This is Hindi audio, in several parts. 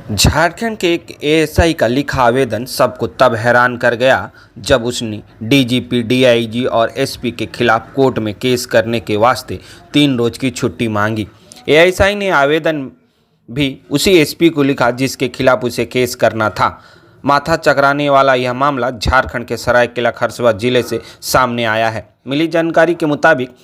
झारखंड के एक एएसआई का लिखा आवेदन सबको तब हैरान कर गया जब उसने डीजीपी, डीआईजी और एसपी के खिलाफ कोर्ट में केस करने के वास्ते 3 रोज की छुट्टी मांगी। एएसआई ने आवेदन भी उसी एसपी को लिखा जिसके खिलाफ उसे केस करना था। माथा चकराने वाला यह मामला झारखंड के सरायकेला खरसुआ जिले से सामने आया है। मिली जानकारी के मुताबिक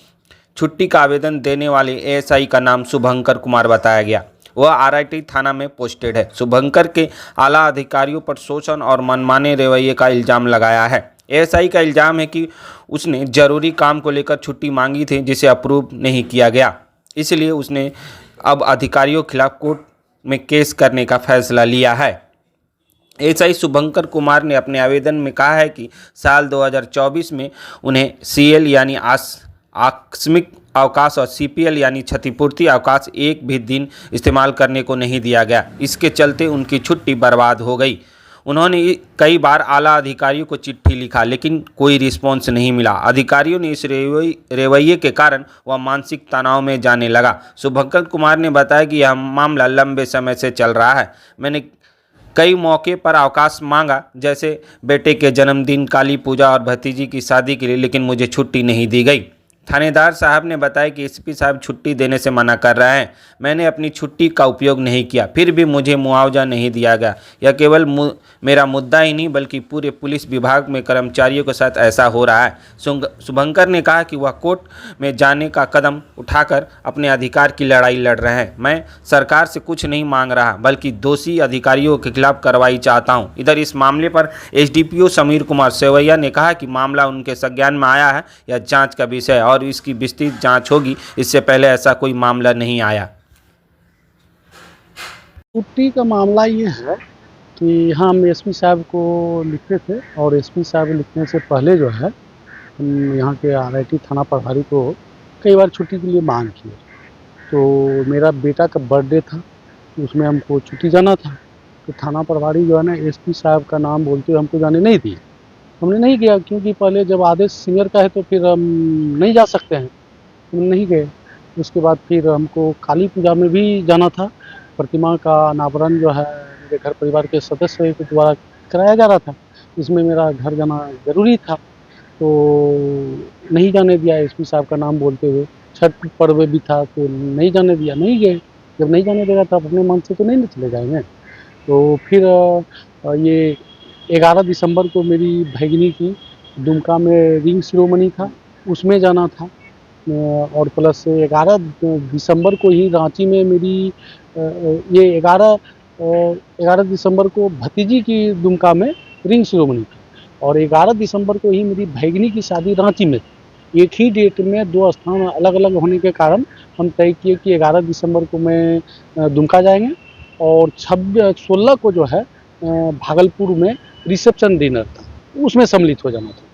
छुट्टी का आवेदन देने वाले एएसआई का नाम शुभंकर कुमार बताया गया। वह आरआईटी थाना में पोस्टेड है। शुभंकर के आला अधिकारियों पर शोषण और मनमाने रवैये का इल्ज़ाम लगाया है। एएसआई का इल्ज़ाम है कि उसने जरूरी काम को लेकर छुट्टी मांगी थी जिसे अप्रूव नहीं किया गया, इसलिए उसने अब अधिकारियों के खिलाफ कोर्ट में केस करने का फैसला लिया है। एएसआई शुभंकर कुमार ने अपने आवेदन में कहा है कि साल 2024 में उन्हें सीएल यानी आकस्मिक अवकाश और सीपीएल यानी क्षतिपूर्ति अवकाश एक भी दिन इस्तेमाल करने को नहीं दिया गया। इसके चलते उनकी छुट्टी बर्बाद हो गई। उन्होंने कई बार आला अधिकारियों को चिट्ठी लिखा लेकिन कोई रिस्पॉन्स नहीं मिला। अधिकारियों ने इस रवैये के कारण वह मानसिक तनाव में जाने लगा। शुभंकर कुमार ने बताया कि यह मामला लंबे समय से चल रहा है। मैंने कई मौके पर अवकाश मांगा, जैसे बेटे के जन्मदिन, काली पूजा और भतीजी की शादी के लिए, लेकिन मुझे छुट्टी नहीं दी गई। थानेदार साहब ने बताया कि एसपी साहब छुट्टी देने से मना कर रहे हैं। मैंने अपनी छुट्टी का उपयोग नहीं किया, फिर भी मुझे मुआवजा नहीं दिया गया। यह केवल मेरा मुद्दा ही नहीं बल्कि पूरे पुलिस विभाग में कर्मचारियों के साथ ऐसा हो रहा है। शुभंकर ने कहा कि वह कोर्ट में जाने का कदम उठाकर अपने अधिकार की लड़ाई लड़ रहे हैं। मैं सरकार से कुछ नहीं मांग रहा बल्कि दोषी अधिकारियों के खिलाफ कार्रवाई चाहता हूं। इधर इस मामले पर एसडीपीओ समीर कुमार सेवैया ने कहा कि मामला उनके संज्ञान में आया है, यह जांच का विषय है और इसकी विस्तृत जांच होगी। इससे पहले ऐसा कोई मामला नहीं आया। छुट्टी का मामला ये है कि हम एसपी साहब को लिखे थे और एसपी साहब लिखने से पहले जो है हम यहाँ के आरआईटी थाना प्रभारी को कई बार छुट्टी के लिए मांग किए। तो मेरा बेटा का बर्थडे था, उसमें हमको छुट्टी जाना था। तो थाना प्रभारी जो है ना एसपी साहब का नाम बोलते हुए हमको जाने नहीं दिए। हमने नहीं गया क्योंकि पहले जब आदेश सीनियर का है तो फिर हम नहीं जा सकते हैं, हम नहीं गए। उसके बाद फिर हमको काली पूजा में भी जाना था। प्रतिमा का अनावरण जो है मेरे घर परिवार के सदस्य के द्वारा कराया जा रहा था, इसमें मेरा घर जाना ज़रूरी था, तो नहीं जाने दिया एसपी साहब का नाम बोलते हुए। छठ पर्व भी था तो नहीं जाने दिया, नहीं गए। जब नहीं जाने देगा तो अपने मन से तो नहीं चले जाएंगे। तो फिर ये 11 दिसंबर को मेरी भैगिनी की दुमका में रिंग सेरेमनी था, उसमें जाना था। और प्लस 11 दिसंबर को ही रांची में मेरी ये 11 दिसंबर को भतीजी की दुमका में रिंग सेरेमनी थी और 11 दिसंबर को ही मेरी भैगिनी की शादी रांची में थी। एक ही डेट में 2 स्थान अलग अलग होने के कारण हम तय किए कि 11 दिसंबर को मैं दुमका जाएंगे और 16 को जो है भागलपुर में रिसेप्शन डिनर था, उसमें सम्मिलित हो जाना था।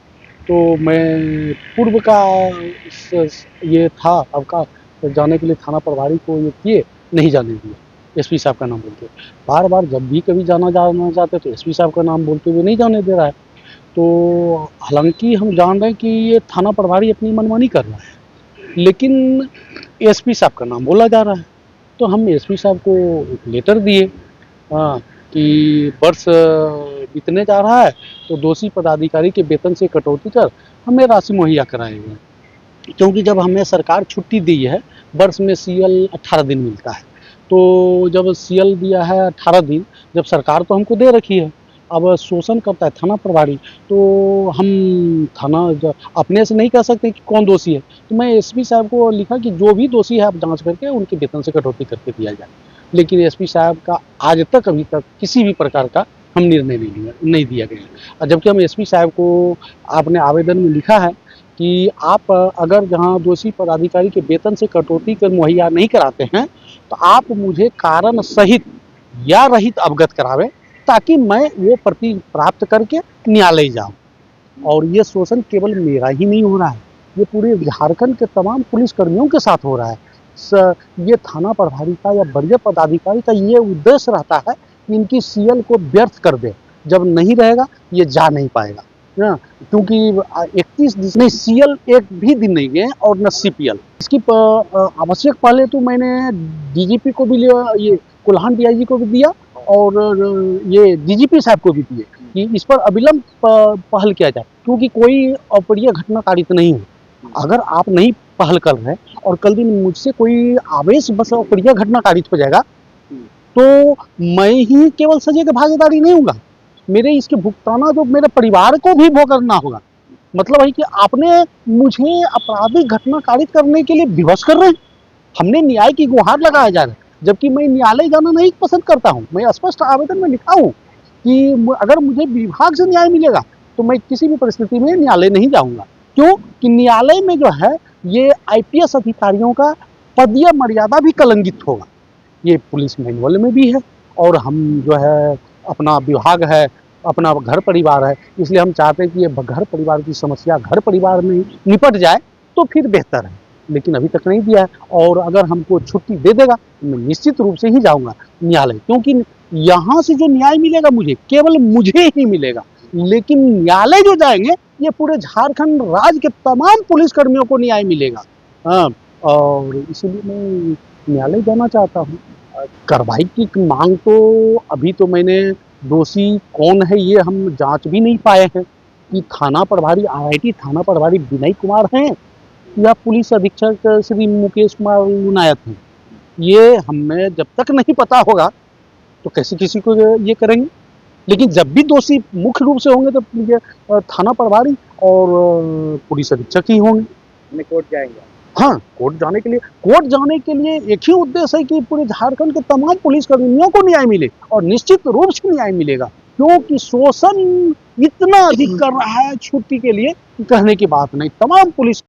तो मैं पूर्व का ये था अवकाश तो जाने के लिए थाना प्रभारी को ये किए, नहीं जाने दिए। एसपी साहब का नाम बोलते बार बार जब भी कभी जाना चाहते तो एसपी साहब का नाम बोलते हुए नहीं जाने दे रहा है। तो हालांकि हम जान रहे हैं कि ये थाना प्रभारी अपनी मनमानी कर रहा है, लेकिन एसपी साहब का नाम बोला जा रहा है। तो हम एसपी साहब को एक लेटर दिए कि वर्ष बीतने जा रहा है तो दोषी पदाधिकारी के वेतन से कटौती कर हमें राशि मुहैया कराएंगे, क्योंकि जब हमें सरकार छुट्टी दी है वर्ष में सीएल 18 दिन मिलता है। तो जब सीएल दिया है 18 दिन, जब सरकार तो हमको दे रखी है, अब शोषण करता है थाना प्रभारी, तो हम थाना अपने से नहीं कह सकते कि कौन दोषी है। तो मैं एसपी साहब को लिखा कि जो भी दोषी है आप जांच करके उनके वेतन से कटौती करके दिया जाए। लेकिन एसपी साहब का आज तक अभी तक किसी भी प्रकार का हम निर्णय नहीं दिया गया। जबकि हम एसपी साहब को आपने आवेदन में लिखा है कि आप अगर जहां दोषी पदाधिकारी के वेतन से कटौती कर मुहैया नहीं कराते हैं तो आप मुझे कारण सहित या रहित अवगत करावें ताकि मैं वो प्रति प्राप्त करके न्यायालय जाऊं। और ये शोषण केवल मेरा ही नहीं हो रहा है, ये पूरे झारखंड के तमाम पुलिसकर्मियों के साथ हो रहा है। ये थाना प्रभारी का या वरीय पदाधिकारी का ये उद्देश्य रहता है कि इनकी सीएल को व्यर्थ कर दे, जब नहीं रहेगा ये जा नहीं पाएगा ना, क्योंकि 31 दिन नहीं सीएल एक भी दिन नहीं गए और न सीपीएल। इसकी आवश्यक पहले तो मैंने डीजीपी को भी लिया, ये कोल्हान डीआईजी को भी दिया और ये डीजीपी साहब को भी दिए कि इस पर अविलंब पहल किया जाए, क्योंकि कोई अप्रिय घटना कारित नहीं हो। अगर आप नहीं पहल कर रहे और कल दिन मुझसे कोई आवेश बस अप्रिय घटना कारित हो जाएगा तो मैं ही केवल सजा के भागीदारी नहीं होगा, मेरे इसके भुगताना जो मेरे परिवार को भी भोगना होगा। मतलब है कि आपने मुझे आपराधिक घटना कारित करने के लिए विवश कर रहे हैं। हमने न्याय की गुहार लगाया जा रहा है, जबकि मैं न्यायालय जाना नहीं पसंद करता हूं। मैं स्पष्ट आवेदन में लिखा हूं कि अगर मुझे विभाग से न्याय मिलेगा तो मैं किसी भी परिस्थिति में न्यायालय नहीं जाऊंगा। क्यों कि न्यायालय में जो है ये आईपीएस अधिकारियों का पदीय मर्यादा भी कलंकित होगा। ये पुलिस मैनुअल में भी है और हम जो है अपना विभाग है, अपना घर परिवार है, इसलिए हम चाहते हैं कि ये घर परिवार की समस्या घर परिवार में निपट जाए तो फिर बेहतर है। लेकिन अभी तक नहीं दिया है और अगर हमको छुट्टी दे देगा तो मैं निश्चित रूप से ही जाऊंगा न्यायालय, क्योंकि यहाँ से जो न्याय मिलेगा मुझे केवल मुझे ही मिलेगा, लेकिन न्यायालय जो जाएंगे ये पूरे झारखंड राज्य के तमाम पुलिसकर्मियों को न्याय मिलेगा। हाँ, और इसीलिए मैं न्यायालय जाना चाहता हूँ। कार्रवाई की मांग तो अभी तो मैंने दोषी कौन है ये हम जांच भी नहीं पाए हैं कि थाना प्रभारी आईआईटी थाना प्रभारी विनय कुमार हैं या पुलिस अधीक्षक श्री मुकेश कुमार लुनायत हैं। ये हमें जब तक नहीं पता होगा तो कैसे किसी को ये करेंगे। लेकिन जब भी दोषी मुख्य रूप से होंगे तो ये थाना प्रभारी और पुलिस अधीक्षक ही होंगे। कोर्ट जाएंगे? हाँ, कोर्ट जाने के लिए एक ही उद्देश्य है कि पूरे झारखंड के तमाम पुलिसकर्मियों को न्याय मिले और निश्चित रूप से न्याय मिलेगा, क्योंकि शोषण इतना अधिक कर रहा है छुट्टी के लिए कहने की बात नहीं। तमाम पुलिस